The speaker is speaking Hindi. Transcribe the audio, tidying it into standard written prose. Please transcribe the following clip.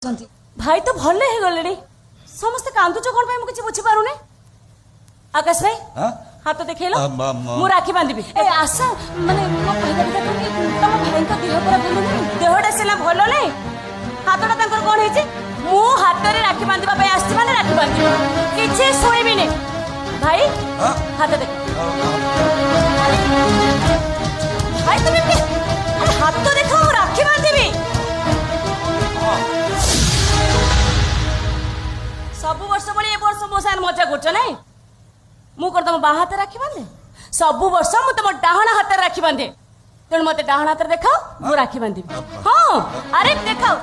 भाई तो भले हो गले समस्त कांदुच कौन पे मुझे बुझी पारुने आकाश भाई हाथ तो देखेलो मु राखी बांधबी ए आशा माने को कहदा तुम भाई का देह पर बोलु देहडा सेला भलो नै हाथटा तांकर कोन हेछि मु हाथ रे राखी बांधबा पे आछि माने राखी बांधबी किछि सोइबी नै भाई हाथ देख भाई तुम हाथ तो देखो राखी बांधबी सबु वर्ष बड़ी ए वर्ष मो साथ मजा करछ नै मु कर तुम बाहा हाथ राखी बांधे सबु वर्ष मु तुम डाहना हाथ राखी बांधे तेणु मते डाहना हाथ देखाओ मु राखी बांधे हाँ अरे देखाओ